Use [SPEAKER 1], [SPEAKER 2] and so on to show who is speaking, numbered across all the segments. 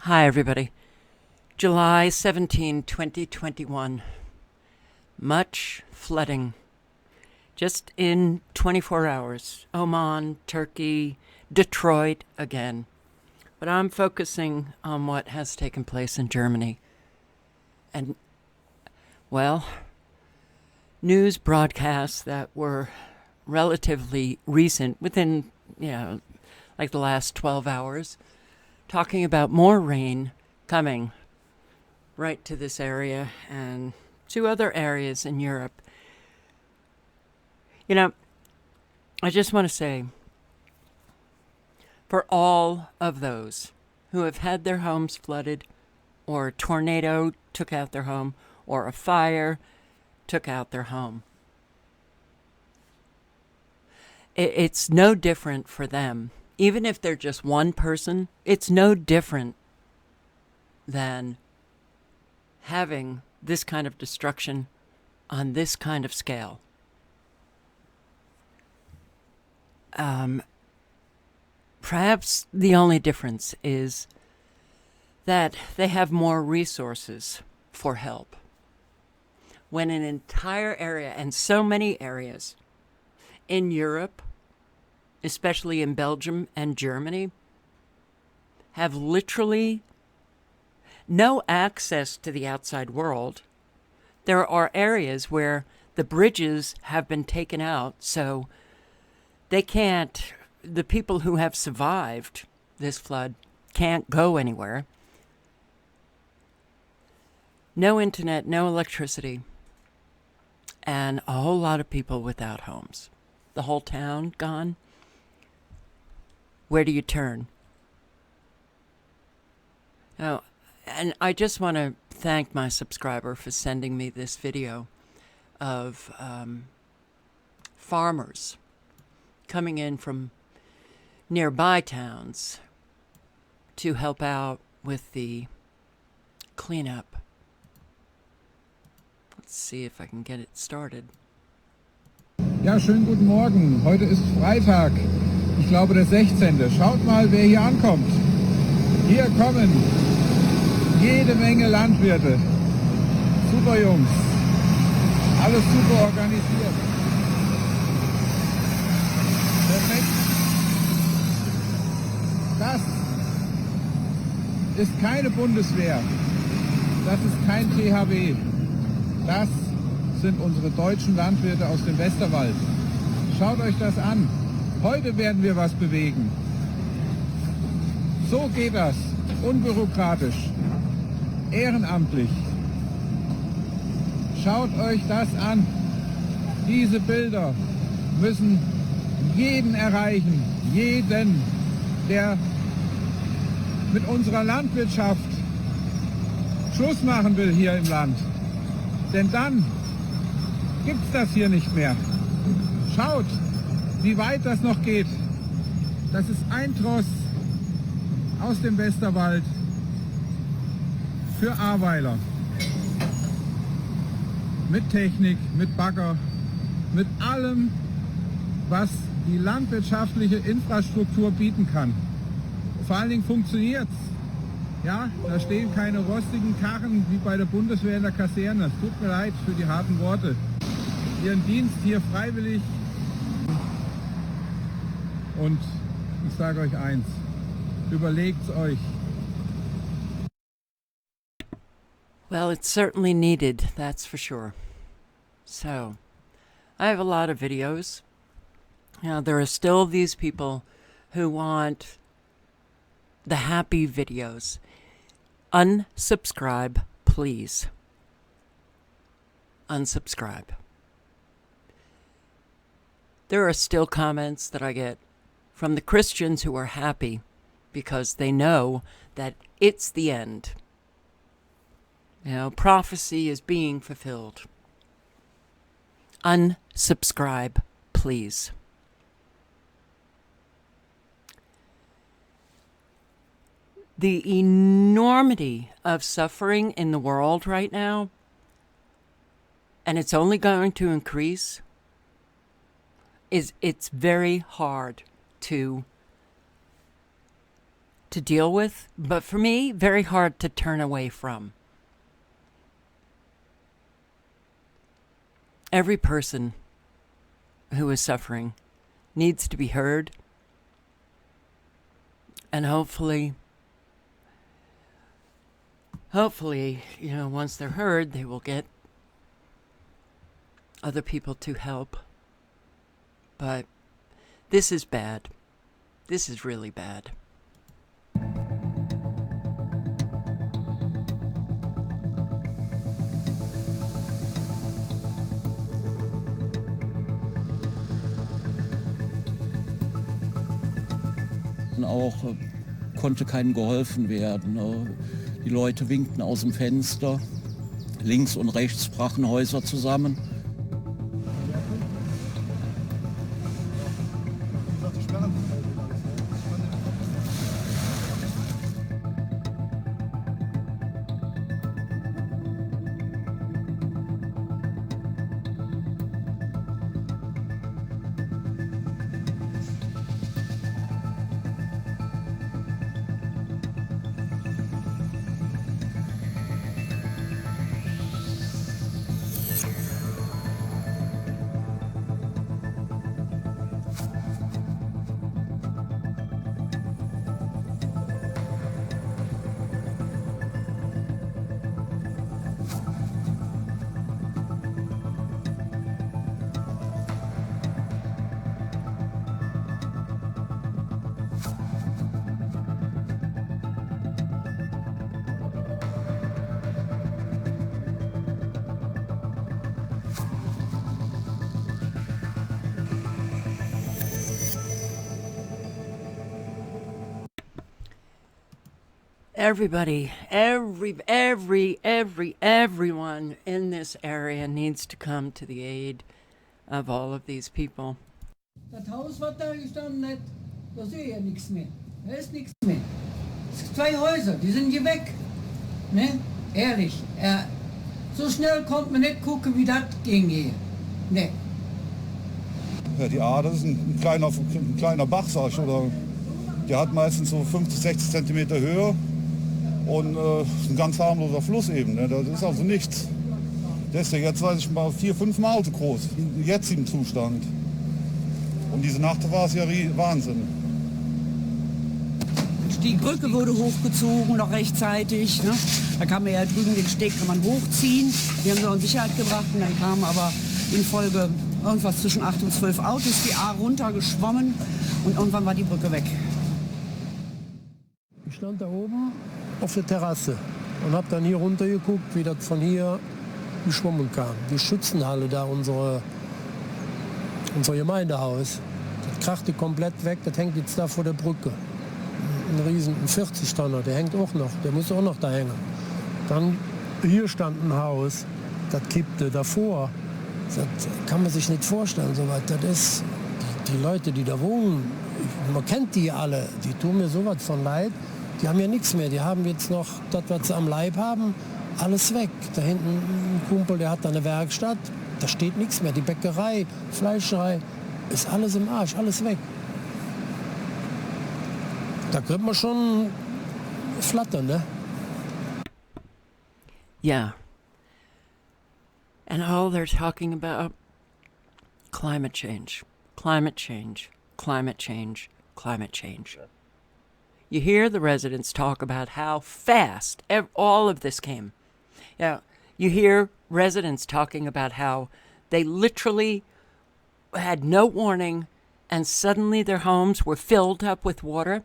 [SPEAKER 1] Hi, everybody. July 17, 2021. Much flooding. Just in 24 hours. Oman, Turkey, Detroit again. But I'm focusing on what has taken place in Germany. And, well, news broadcasts that were relatively recent, within, like the last 12 hours, talking about more rain coming right to this area and to other areas in Europe. I just want to say, for all of those who have had their homes flooded, or a tornado took out their home, or a fire took out their home, it's no different for them. Even if they're just one person, it's no different than having this kind of destruction on this kind of scale. Perhaps the only difference is that they have more resources for help. When an entire area, and so many areas in Europe, especially in Belgium and Germany, have literally no access to the outside world. There are areas where the bridges have been taken out, so the people who have survived this flood can't go anywhere. No internet, no electricity, and a whole lot of people without homes. The whole town gone. Where do you turn? Oh, and I just want to thank my subscriber for sending me this video of farmers coming in from nearby towns to help out with the cleanup. Let's see if I can get it started.
[SPEAKER 2] Ja, schönen guten Morgen. Heute ist Freitag. Ich glaube der 16. Schaut mal, wer hier ankommt. Hier kommen jede Menge Landwirte. Super Jungs. Alles super organisiert. Perfekt. Das ist keine Bundeswehr. Das ist kein THW. Das sind unsere deutschen Landwirte aus dem Westerwald. Schaut euch das an. Heute werden wir was bewegen. So geht das. Unbürokratisch. Ehrenamtlich. Schaut euch das an. Diese Bilder müssen jeden erreichen. Jeden, der mit unserer Landwirtschaft Schluss machen will hier im Land. Denn dann gibt's das hier nicht mehr. Schaut, wie weit das noch geht. Das ist ein Tross aus dem Westerwald für Ahrweiler. Mit Technik, mit Bagger, mit allem, was die landwirtschaftliche Infrastruktur bieten kann. Vor allen Dingen funktioniert's. Ja, da stehen keine rostigen Karren wie bei der Bundeswehr in der Kaserne. Es tut mir leid für die harten Worte. Ihren Dienst hier freiwillig. Und ich sage euch eins, überlegt's euch.
[SPEAKER 1] Well, it's certainly needed, that's for sure. So, I have a lot of videos. There are still these people who want the happy videos. Unsubscribe, please. Unsubscribe. There are still comments that I get from the Christians who are happy because they know that it's the end. Prophecy is being fulfilled. Unsubscribe, please. The enormity of suffering in the world right now, and it's only going to increase, it's very hard to to deal with, but for me, very hard to turn away from. Every person who is suffering needs to be heard, and hopefully, once they're heard, they will get other people to help. But this is bad. This is really bad.
[SPEAKER 3] Auch konnte keinem geholfen werden. Die Leute winkten aus dem Fenster. Links und rechts brachen Häuser zusammen.
[SPEAKER 1] Everybody, everyone in this area needs to come to the aid of all of these people.
[SPEAKER 4] Das Haus, was da gestanden hat, da sehe ich ja nichts mehr. Da ist nichts mehr. Es sind 2 Häuser, die sind hier weg. Ne? Ehrlich. So schnell kommt man nicht gucken, wie das ging hier. Ne.
[SPEAKER 2] Ja, die Ader ist ein kleiner Bach, sag ich, oder der hat meistens so 50, 60 Zentimeter Höhe und ist ein ganz harmloser Fluss eben. Ne? Das ist also nichts. Der ist ja jetzt, weiß ich mal, 4, 5 Mal so groß, im jetzigen Zustand. Und diese Nacht war es ja Wahnsinn.
[SPEAKER 5] Die Brücke wurde hochgezogen, noch rechtzeitig. Ne? Da kann man ja drüben den Steg kann man hochziehen. Die haben wir in Sicherheit gebracht und dann kamen aber in Folge irgendwas zwischen 8 und 12 Autos die A runtergeschwommen und irgendwann war die Brücke weg.
[SPEAKER 6] Ich stand da oben auf der Terrasse und habe dann hier runter geguckt, wie das von hier geschwommen kam. Die Schützenhalle da, unser Gemeindehaus, das krachte komplett weg, das hängt jetzt da vor der Brücke. Ein riesen 40-Tonner, der hängt auch noch, der muss auch noch da hängen. Dann hier stand ein Haus, das kippte davor. Das kann man sich nicht vorstellen, so was. Das ist die Leute, die da wohnen, man kennt die alle, die tun mir sowas von leid. Die haben ja nichts mehr, die haben jetzt noch das, was sie am Leib haben, alles weg. Da hinten ein Kumpel, der hat da eine Werkstatt, da steht nichts mehr. Die Bäckerei, Fleischerei, ist alles im Arsch, alles weg. Da könnte man schon flattern, ne?
[SPEAKER 1] Yeah. And all they're talking about, climate change, climate change, climate change, climate change. You hear the residents talk about how fast all of this came. Yeah, you hear residents talking about how they literally had no warning and suddenly their homes were filled up with water.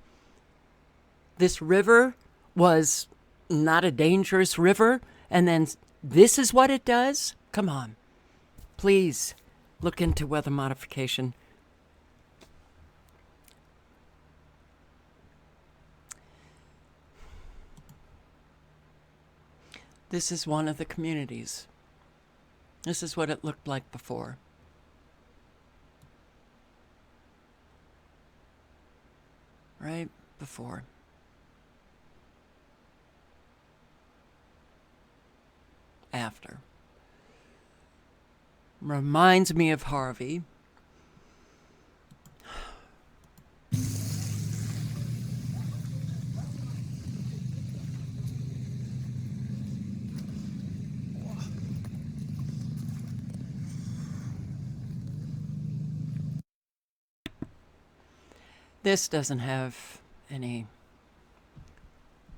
[SPEAKER 1] This river was not a dangerous river, and then this is what it does? Come on. Please look into weather modification. This is one of the communities. This is what it looked like before. Right before. After. Reminds me of Harvey. This doesn't have any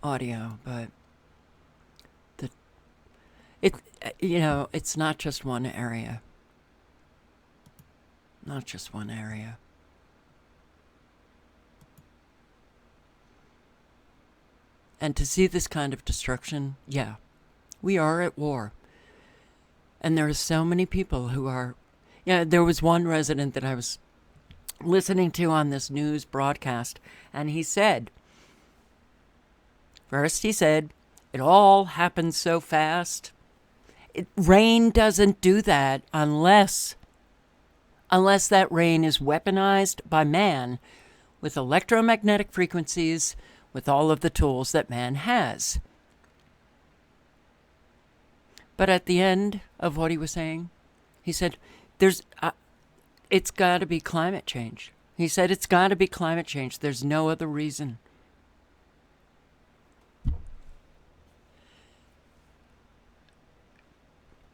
[SPEAKER 1] audio, but it's not just one area. Not just one area. And to see this kind of destruction, yeah, we are at war. And there are so many people who are, there was one resident that I was listening to on this news broadcast, and he said, it all happens so fast. Rain doesn't do that unless that rain is weaponized by man with electromagnetic frequencies, with all of the tools that man has. But at the end of what he was saying, he said, it's got to be climate change. He said, it's got to be climate change. There's no other reason.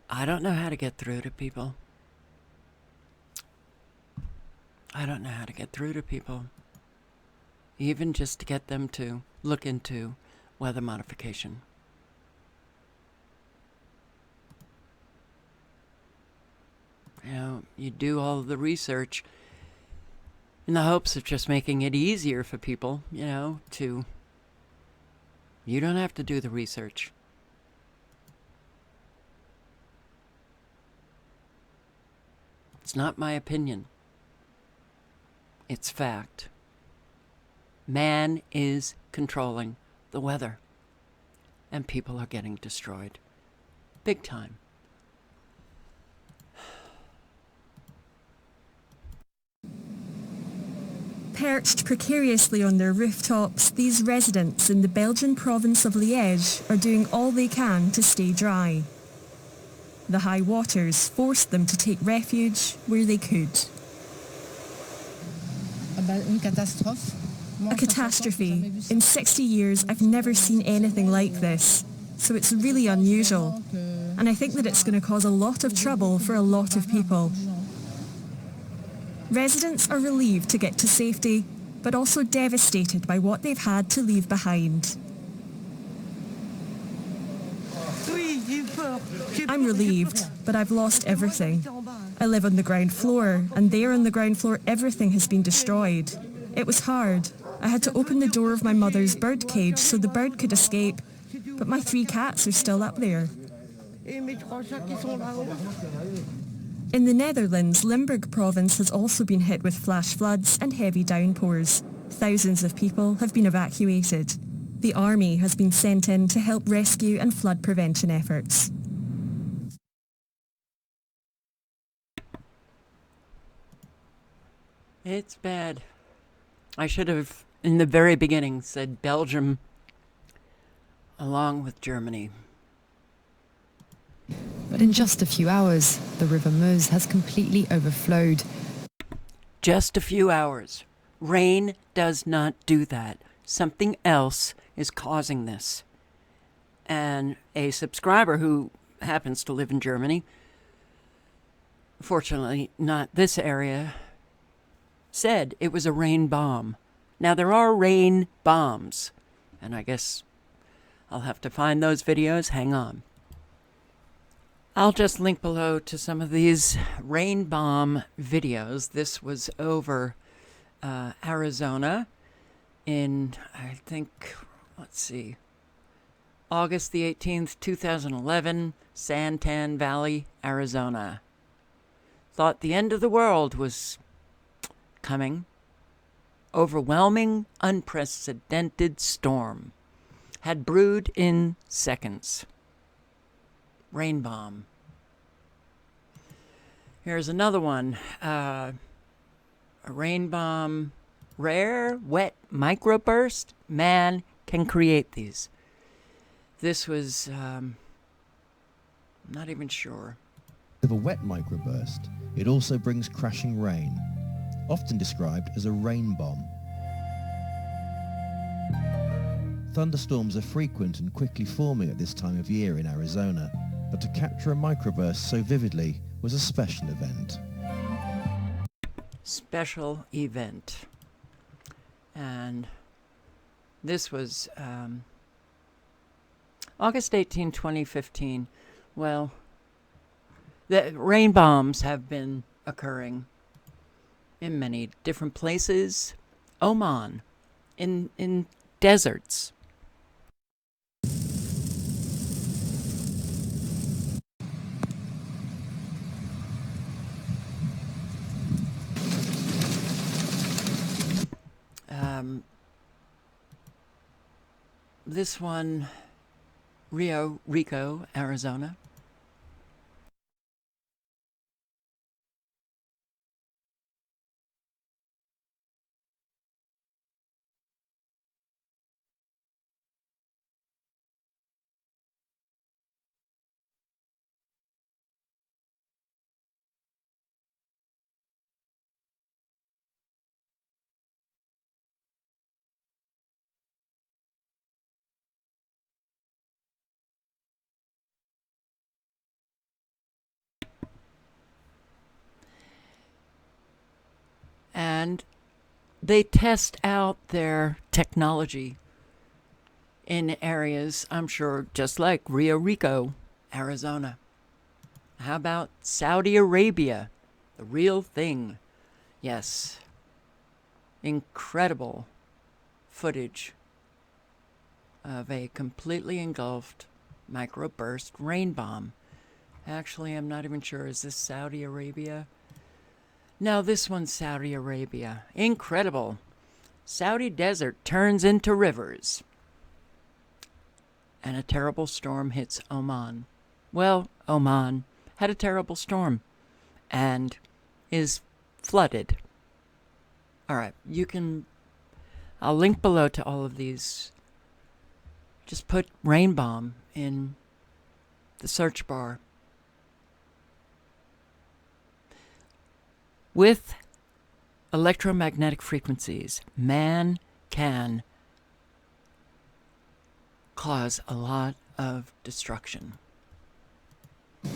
[SPEAKER 1] I don't know how to get through to people. I don't know how to get through to people. Even just to get them to look into weather modification. You do all of the research in the hopes of just making it easier for people, you don't have to do the research. It's not my opinion. It's fact. Man is controlling the weather, and people are getting destroyed. Big time.
[SPEAKER 7] Perched precariously on their rooftops, these residents in the Belgian province of Liège are doing all they can to stay dry. The high waters forced them to take refuge where they could. A catastrophe. In 60 years, I've never seen anything like this, so it's really unusual. And I think that it's going to cause a lot of trouble for a lot of people. Residents are relieved to get to safety, but also devastated by what they've had to leave behind. I'm relieved, but I've lost everything. I live on the ground floor, and there on the ground floor everything has been destroyed. It was hard. I had to open the door of my mother's bird cage so the bird could escape, but my 3 cats are still up there. In the Netherlands, Limburg province has also been hit with flash floods and heavy downpours. Thousands of people have been evacuated. The army has been sent in to help rescue and flood prevention efforts.
[SPEAKER 1] It's bad. I should have, in the very beginning, said Belgium along with Germany.
[SPEAKER 8] But in just a few hours, the River Meuse has completely overflowed.
[SPEAKER 1] Just a few hours. Rain does not do that. Something else is causing this. And a subscriber who happens to live in Germany, fortunately not this area, said it was a rain bomb. Now there are rain bombs, and I guess I'll have to find those videos. Hang on. I'll just link below to some of these rain bomb videos. This was over Arizona in, I think, August the 18th, 2011, Santan Valley, Arizona. Thought the end of the world was coming. Overwhelming, unprecedented storm. Had brewed in seconds. Rain bomb. Here's another one. A rain bomb. Rare, wet microburst. Man can create these. This was, not even sure.
[SPEAKER 9] With a wet microburst, it also brings crashing rain, often described as a rain bomb. Thunderstorms are frequent and quickly forming at this time of year in Arizona, but to capture a microburst so vividly was a special event.
[SPEAKER 1] Special event. And this was August 18, 2015. Well, the rain bombs have been occurring in many different places. Oman, in deserts. This one, Rio Rico, Arizona. And they test out their technology in areas, I'm sure, just like Rio Rico, Arizona. How about Saudi Arabia? The real thing. Yes. Incredible footage of a completely engulfed microburst rain bomb. Actually, I'm not even sure. Is this Saudi Arabia? No, this one's Saudi Arabia. Incredible. Saudi desert turns into rivers. And a terrible storm hits Oman. Well, Oman had a terrible storm and is flooded. All right, I'll link below to all of these. Just put rain bomb in the search bar. With electromagnetic frequencies, man can cause a lot of destruction,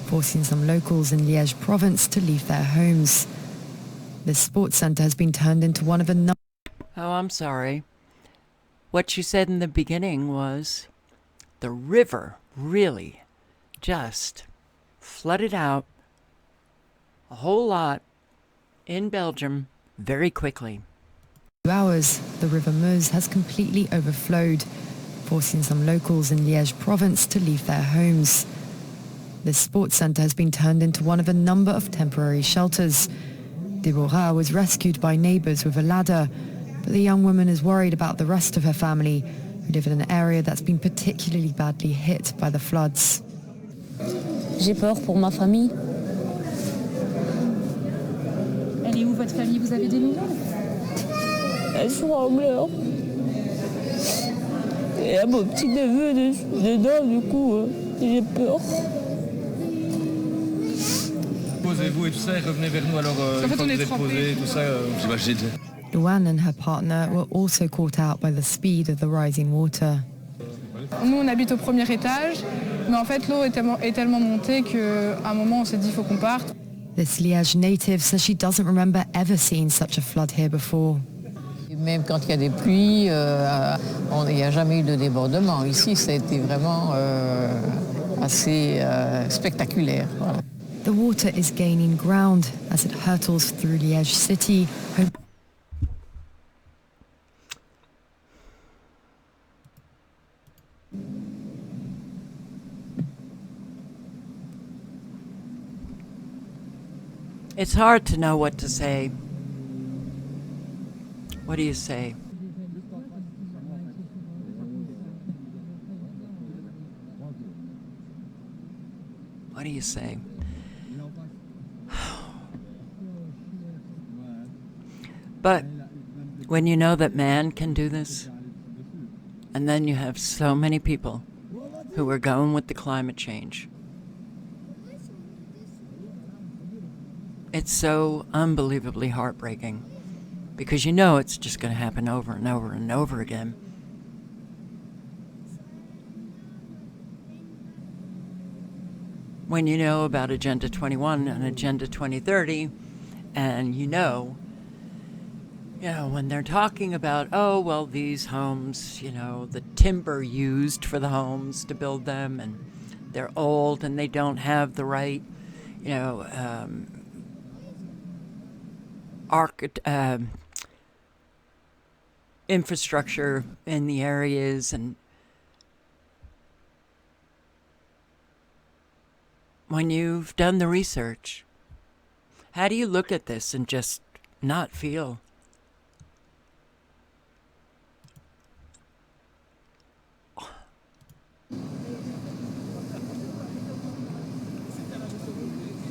[SPEAKER 8] forcing some locals in Liège province to leave their homes. This sports centre has been turned into one of a number...
[SPEAKER 1] Oh, I'm sorry. What you said in the beginning was the river really just flooded out a whole lot in Belgium very quickly.
[SPEAKER 8] 2 hours, the River Meuse has completely overflowed, forcing some locals in Liège province to leave their homes. This sports centre has been turned into one of a number of temporary shelters. Deborah was rescued by neighbours with a ladder, but the young woman is worried about the rest of her family, who live in an area that's been particularly badly hit by the floods.
[SPEAKER 10] J'ai peur pour ma famille.
[SPEAKER 11] Elle est où votre famille? Vous avez des nouvelles?
[SPEAKER 10] Elles sont en pleurs. Et à mon petit neveu dedans, du coup, j'ai peur.
[SPEAKER 12] Posez-vous et tout ça et revenez vers nous alors une fois que vous êtes posé, tout ça, j'imagine.
[SPEAKER 8] Luan and her partner were also caught out by the speed of the rising water.
[SPEAKER 11] Nous, on habite au premier étage, mais en fait, l'eau est tellement montée qu'à un moment, on s'est dit, il faut qu'on parte.
[SPEAKER 8] This Liège native says she doesn't remember ever seeing such a flood here before.
[SPEAKER 13] Même quand il y a des pluies, il n'y a jamais eu de débordement. Ici, ça a été vraiment assez spectaculaire. Voilà.
[SPEAKER 8] The water is gaining ground as it hurtles through Liège city.
[SPEAKER 1] It's hard to know what to say. What do you say? What do you say? But when you know that man can do this, and then you have so many people who are going with the climate change, it's so unbelievably heartbreaking because you know it's just going to happen over and over and over again. When you know about Agenda 21 and Agenda 2030, and you know You know, when they're talking about, oh, well, these homes, you know, the timber used for the homes to build them, and they're old and they don't have the right, you know, infrastructure in the areas. And when you've done the research, how do you look at this and just not feel?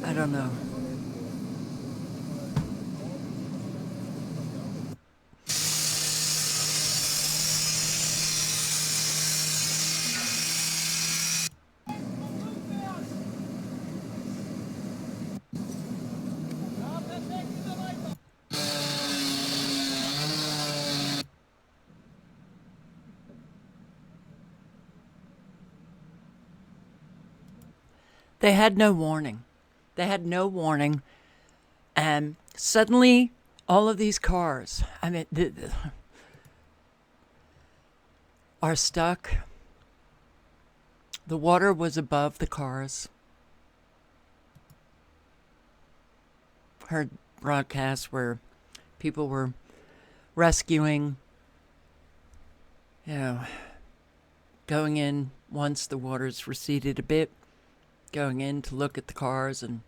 [SPEAKER 1] I don't know. They had no warning. They had no warning. And suddenly, all of these cars, I mean, are stuck. The water was above the cars. Heard broadcasts where people were rescuing, you know, going in once the waters receded a bit, going in to look at the cars, and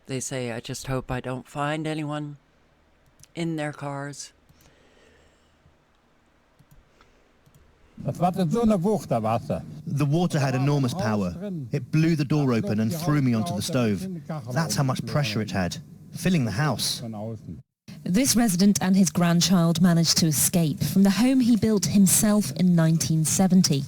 [SPEAKER 1] they say, I just hope I don't find anyone in their cars.
[SPEAKER 9] The water had enormous power. It blew the door open and threw me onto the stove. That's how much pressure it had, filling the house.
[SPEAKER 14] This resident and his grandchild managed to escape from the home he built himself in 1970.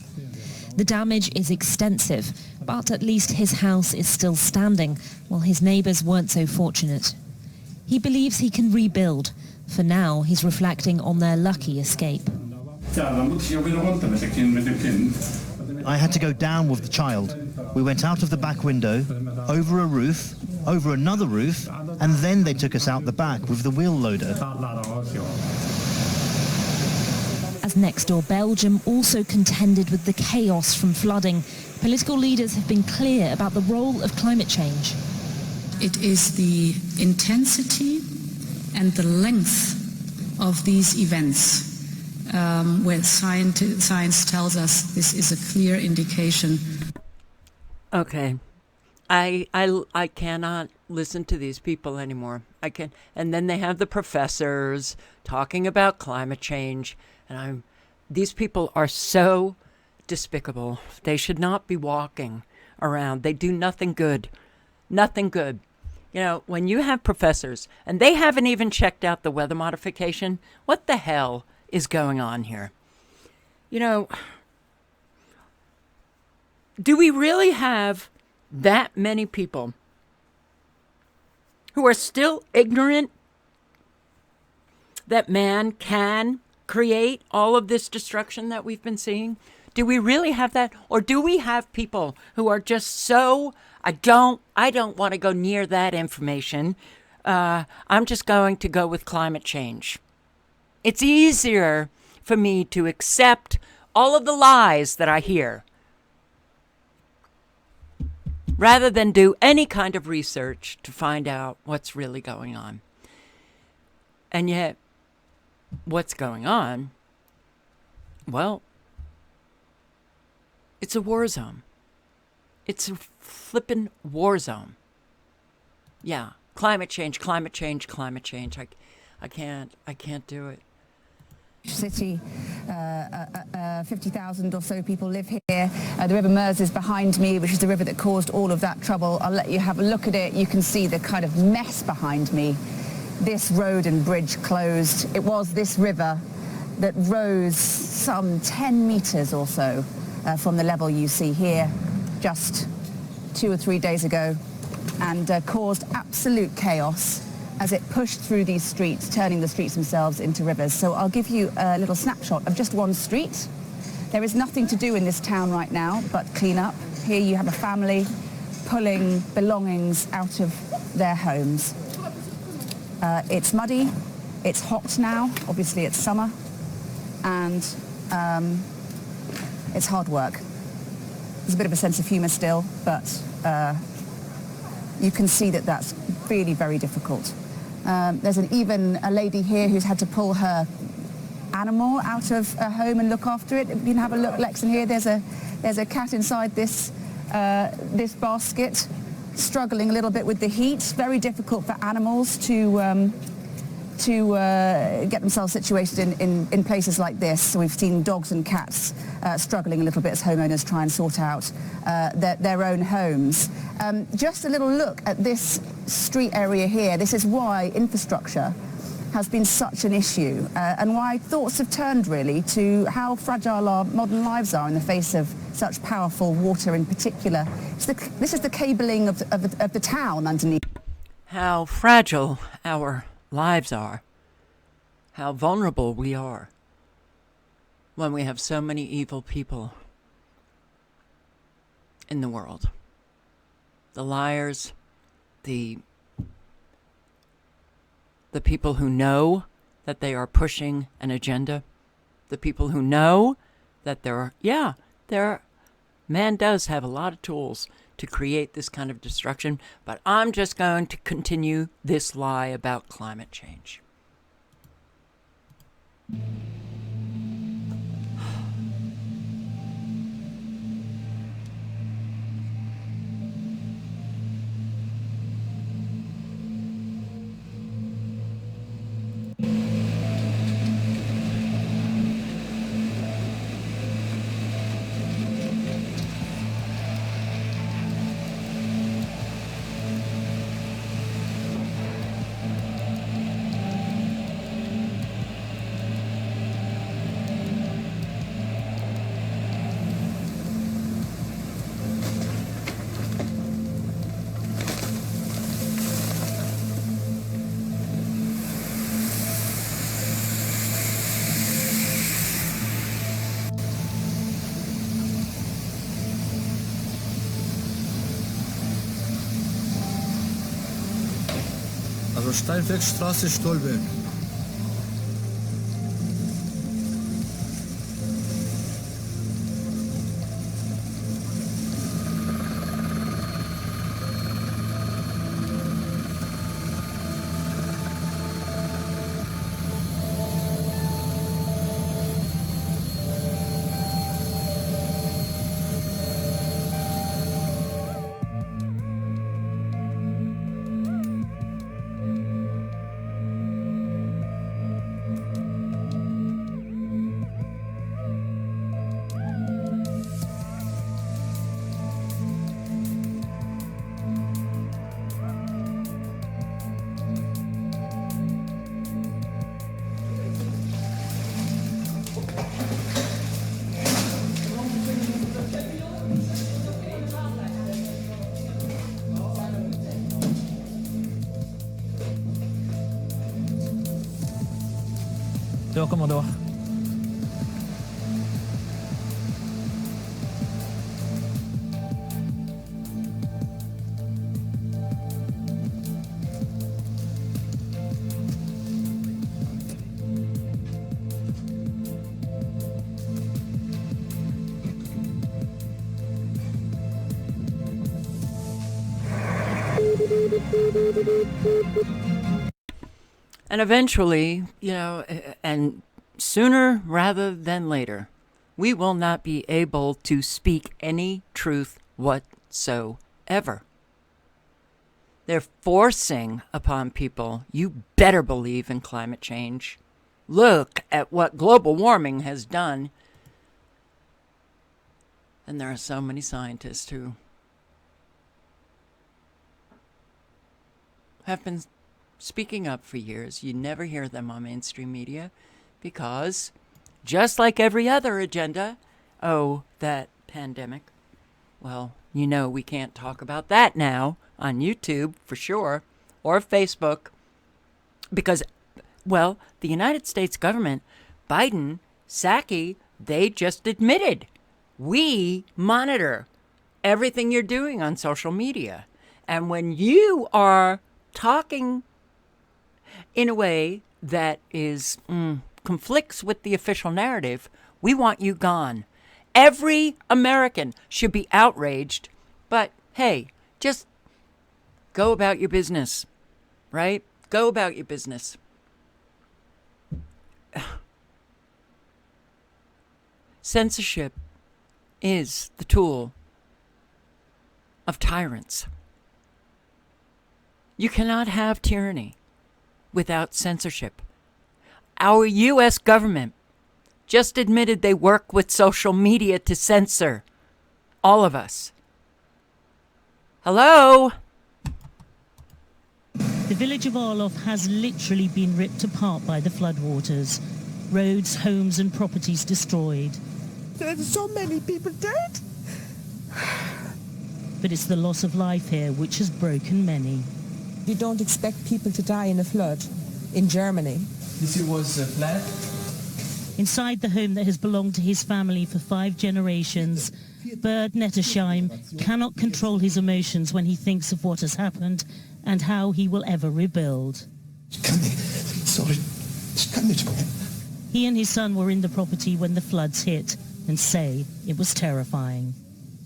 [SPEAKER 14] The damage is extensive, but at least his house is still standing, while his neighbours weren't so fortunate. He believes he can rebuild. For now, he's reflecting on their lucky escape.
[SPEAKER 9] I had to go down with the child. We went out of the back window, over a roof, over another roof, and then they took us out the back with the wheel loader.
[SPEAKER 14] As next door Belgium also contended with the chaos from flooding, political leaders have been clear about the role of climate change.
[SPEAKER 15] It is the intensity and the length of these events where science tells us this is a clear indication.
[SPEAKER 1] Okay. I cannot listen to these people anymore. I can, and then they have the professors talking about climate change, and these people are so despicable. They should not be walking around. They do nothing good. Nothing good. You know, when you have professors and they haven't even checked out the weather modification, what the hell is going on here? You know, do we really have that many people who are still ignorant that man can create all of this destruction that we've been seeing? Do we really have that? Or do we have people who are just so, I don't want to go near that information. I'm just going to go with climate change. It's easier for me to accept all of the lies that I hear rather than do any kind of research to find out what's really going on. And yet, what's going on? Well, it's a war zone. It's a flippin' war zone. Yeah, climate change, climate change, climate change. I can't do it.
[SPEAKER 16] City, 50,000 or so people live here. The River Meuse is behind me, which is the river that caused all of that trouble. I'll let you have a look at it. You can see the kind of mess behind me. This road and bridge closed. It was this river that rose some 10 meters or so from the level you see here just 2 or 3 days ago, and caused absolute chaos as it pushed through these streets, turning the streets themselves into rivers. So I'll give you a little snapshot of just one street. There is nothing to do in this town right now but clean up. Here you have a family pulling belongings out of their homes. It's muddy, It's hot now, obviously it's summer, and it's hard work. There's a bit of a sense of humour still, but you can see that that's really very difficult. There's even a lady here who's had to pull her animal out of a home and look after it. You can have a look, Lex, in here. There's a cat inside this basket, struggling a little bit with the heat. Very difficult for animals to get themselves situated in places like this. So we've seen dogs and cats struggling a little bit as homeowners try and sort out their own homes. Just a little look at this street area here. This is why infrastructure has been such an issue and why thoughts have turned really to how fragile our modern lives are in the face of such powerful water in particular. This is the cabling of the town underneath.
[SPEAKER 1] How fragile our lives are, how vulnerable we are when we have so many evil people in the world. The liars, the people who know that they are pushing an agenda, the people who know that man does have a lot of tools to create this kind of destruction, but I'm just going to continue this lie about climate change.
[SPEAKER 17] Also Steinwegstraße, Stolberg.
[SPEAKER 18] Ja, kom maar door.
[SPEAKER 1] And eventually, and sooner rather than later, we will not be able to speak any truth whatsoever. They're forcing upon people, you better believe in climate change. Look at what global warming has done. And there are so many scientists who have been speaking up for years. You never hear them on mainstream media because, just like every other agenda, that pandemic, well, we can't talk about that now on YouTube for sure, or Facebook, because, well, the United States government, Biden, Psaki, they just admitted, we monitor everything you're doing on social media. And when you are talking in a way that is conflicts with the official narrative, we want you gone. Every American should be outraged, but hey, just go about your business, right? Go about your business. Censorship is the tool of tyrants. You cannot have tyranny without censorship. Our U.S. government just admitted they work with social media to censor all of us. Hello?
[SPEAKER 19] The village of Arlof has literally been ripped apart by the floodwaters. Roads, homes and properties destroyed.
[SPEAKER 5] There's so many people dead.
[SPEAKER 19] But it's the loss of life here which has broken many.
[SPEAKER 5] You don't expect people to die in a flood in Germany.
[SPEAKER 12] This was a flat.
[SPEAKER 19] Inside the home that has belonged to his family for 5 generations, Bert Nettersheim cannot control his emotions when he thinks of what has happened and how he will ever rebuild. He and his son were in the property when the floods hit and say it was terrifying.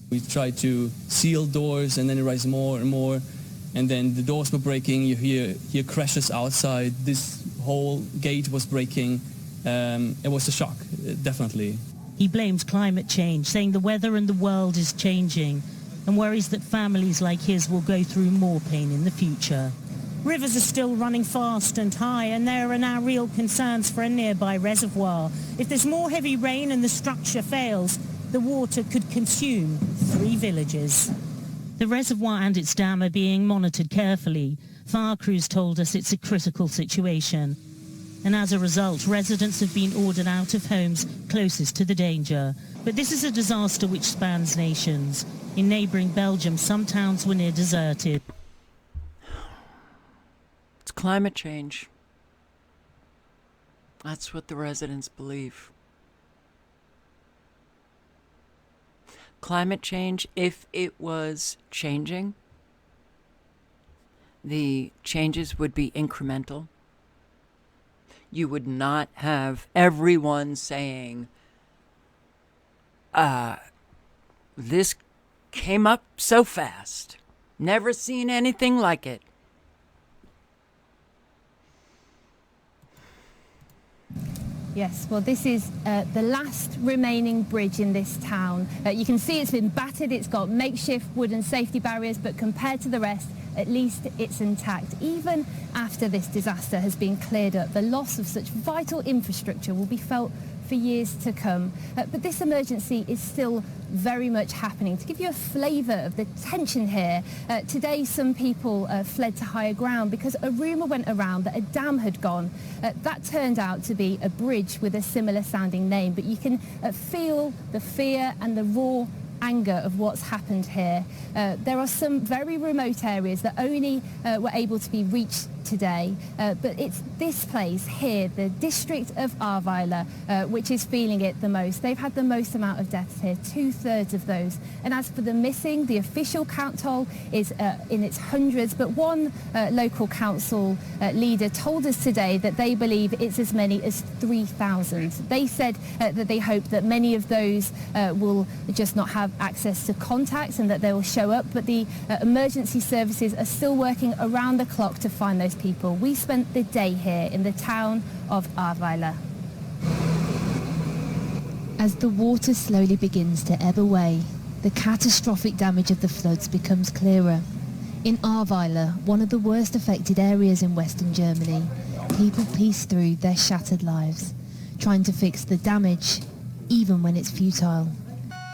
[SPEAKER 20] We tried to seal doors and then it rises more and more. And then the doors were breaking, you hear crashes outside, this whole gate was breaking. It was a shock, definitely.
[SPEAKER 19] He blames climate change, saying the weather and the world is changing, and worries that families like his will go through more pain in the future.
[SPEAKER 21] Rivers are still running fast and high, and there are now real concerns for a nearby reservoir. If there's more heavy rain and the structure fails, the water could consume 3 villages.
[SPEAKER 19] The reservoir and its dam are being monitored carefully. Fire crews told us it's a critical situation. And as a result, residents have been ordered out of homes closest to the danger. But this is a disaster which spans nations. In neighbouring Belgium, some towns were near deserted.
[SPEAKER 1] It's climate change. That's what the residents believe. Climate change, if it was changing, the changes would be incremental. You would not have everyone saying, this came up so fast. Never seen anything like it.
[SPEAKER 22] Yes, well, this is the last remaining bridge in this town. You can see it's been battered, it's got makeshift wooden safety barriers, but compared to the rest, at least it's intact. Even after this disaster has been cleared up, the loss of such vital infrastructure will be felt for years to come. But this emergency is still very much happening. To give you a flavour of the tension here, today some people fled to higher ground because a rumour went around that a dam had gone. That turned out to be a bridge with a similar sounding name, but you can feel the fear and the raw anger of what's happened here. There are some very remote areas that only were able to be reached today, but it's this place here, the district of Ahrweiler, which is feeling it the most. They've had the most amount of deaths here, 2/3 of those. And as for the missing, the official count toll is in its hundreds, but one local council leader told us today that they believe it's as many as 3,000. They said that they hope that many of those will just not have access to contacts and that they will show up, but the emergency services are still working around the clock to find those people. We spent the day here in the town of Ahrweiler.
[SPEAKER 14] As the water slowly begins to ebb away, the catastrophic damage of the floods becomes clearer. In Ahrweiler, one of the worst affected areas in Western Germany, people piece through their shattered lives, trying to fix the damage, even when it's futile.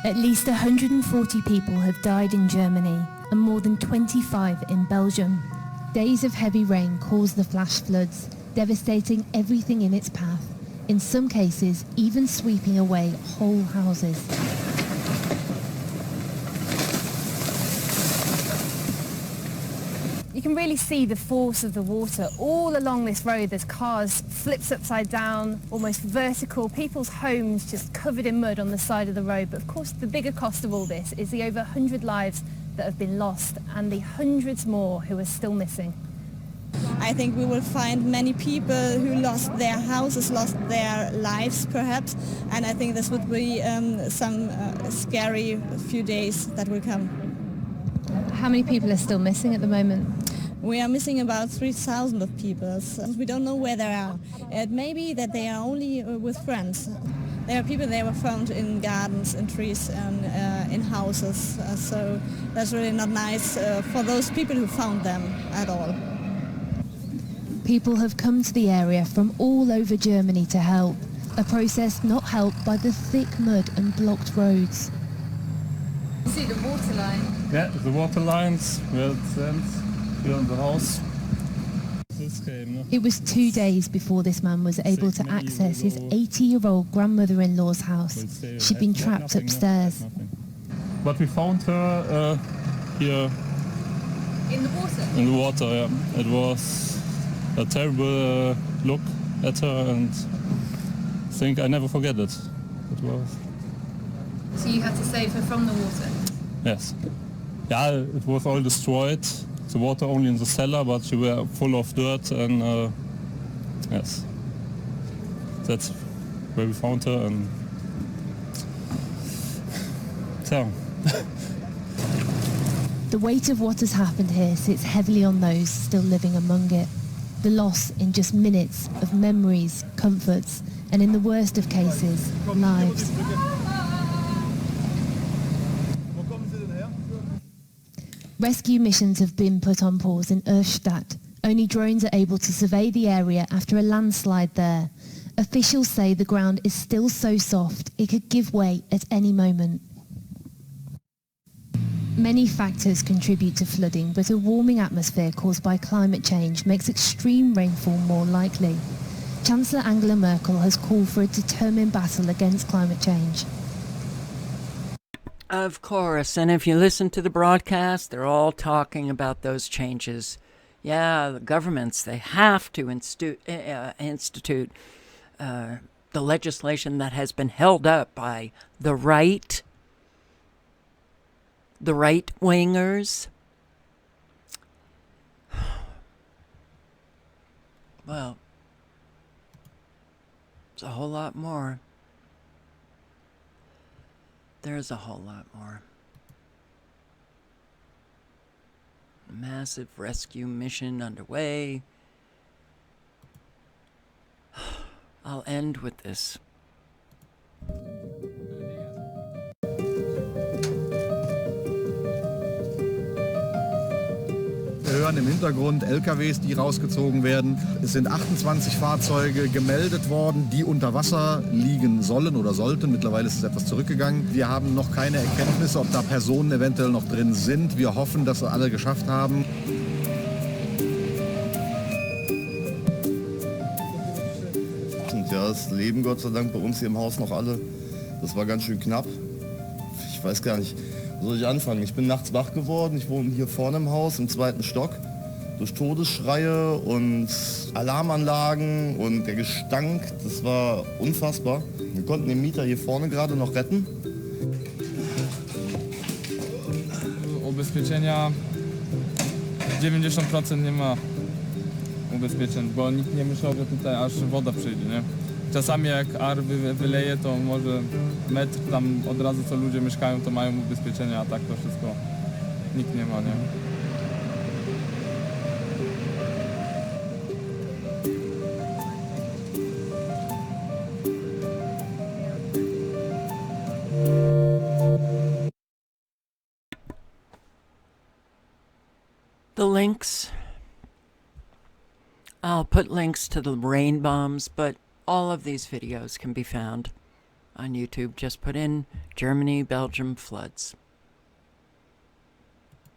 [SPEAKER 14] At least 140 people have died in Germany and more than 25 in Belgium. Days of heavy rain caused the flash floods, devastating everything in its path, in some cases even sweeping away whole houses.
[SPEAKER 22] You can really see the force of the water all along this road. There's cars flipped upside down, almost vertical, people's homes just covered in mud on the side of the road. But of course, the bigger cost of all this is the over 100 lives that have been lost and the hundreds more who are still missing.
[SPEAKER 3] I think we will find many people who lost their houses, lost their lives perhaps, and I think this would be some scary few days that will come.
[SPEAKER 22] How many people are still missing at the moment?
[SPEAKER 3] We are missing about 3,000 of people. So we don't know where they are. It may be that they are only with friends. There are people, they were found in gardens, in trees, and in houses. So that's really not nice for those people who found them at all.
[SPEAKER 14] People have come to the area from all over Germany to help, a process not helped by the thick mud and blocked roads.
[SPEAKER 22] You see the water line?
[SPEAKER 4] Yeah, the water lines where it stands here in the house.
[SPEAKER 14] It was 2 days before this man was able to access his 80-year-old grandmother-in-law's house. She'd been trapped upstairs.
[SPEAKER 4] But we found her here.
[SPEAKER 22] In the water?
[SPEAKER 4] In the water, yeah. It was a terrible look at her, and I think I never forget it. It was.
[SPEAKER 22] So you had to save her from the water?
[SPEAKER 4] Yes. Yeah, it was all destroyed. The water only in the cellar, but she were full of dirt, and yes, that's where we found her. And so.
[SPEAKER 14] The weight of what has happened here sits heavily on those still living among it. The loss in just minutes of memories, comforts, and in the worst of cases, lives. Rescue missions have been put on pause in Erstadt. Only drones are able to survey the area after a landslide there. Officials say the ground is still so soft it could give way at any moment. Many factors contribute to flooding, but a warming atmosphere caused by climate change makes extreme rainfall more likely. Chancellor Angela Merkel has called for a determined battle against climate change.
[SPEAKER 1] Of course, and if you listen to the broadcast, they're all talking about those changes. Yeah, the governments, they have to institute the legislation that has been held up by the right-wingers. Well, it's a whole lot more. There's a whole lot more. A massive rescue mission underway. I'll end with this.
[SPEAKER 23] Wir hören im Hintergrund LKWs, die rausgezogen werden. Es sind 28 Fahrzeuge gemeldet worden, die unter Wasser liegen sollen oder sollten. Mittlerweile ist es etwas zurückgegangen. Wir haben noch keine Erkenntnisse, ob da Personen eventuell noch drin sind. Wir hoffen, dass wir alle geschafft haben.
[SPEAKER 24] Und ja, es leben Gott sei Dank bei uns hier im Haus noch alle. Das war ganz schön knapp. Ich weiß gar nicht. Wo soll ich anfangen? Ich bin nachts wach geworden. Ich wohne hier vorne im Haus, im 2. Stock. Durch Todesschreie und Alarmanlagen und der Gestank, das war unfassbar. Wir konnten den Mieter hier vorne gerade noch retten.
[SPEAKER 12] Ubezpieczenia 90% nie ma ubezpieczeń, bo nikt nie myślał, że tutaj aż woda przyjdzie, nie? Czasami jak AR wyleje, to może metr tam od razu co ludzie mieszkają, to mają ubezpieczenia, a tak to wszystko nikt nie ma, nie?
[SPEAKER 1] The links, I'll put links to the rain bombs, but all of these videos can be found on YouTube. Just put in Germany, Belgium floods.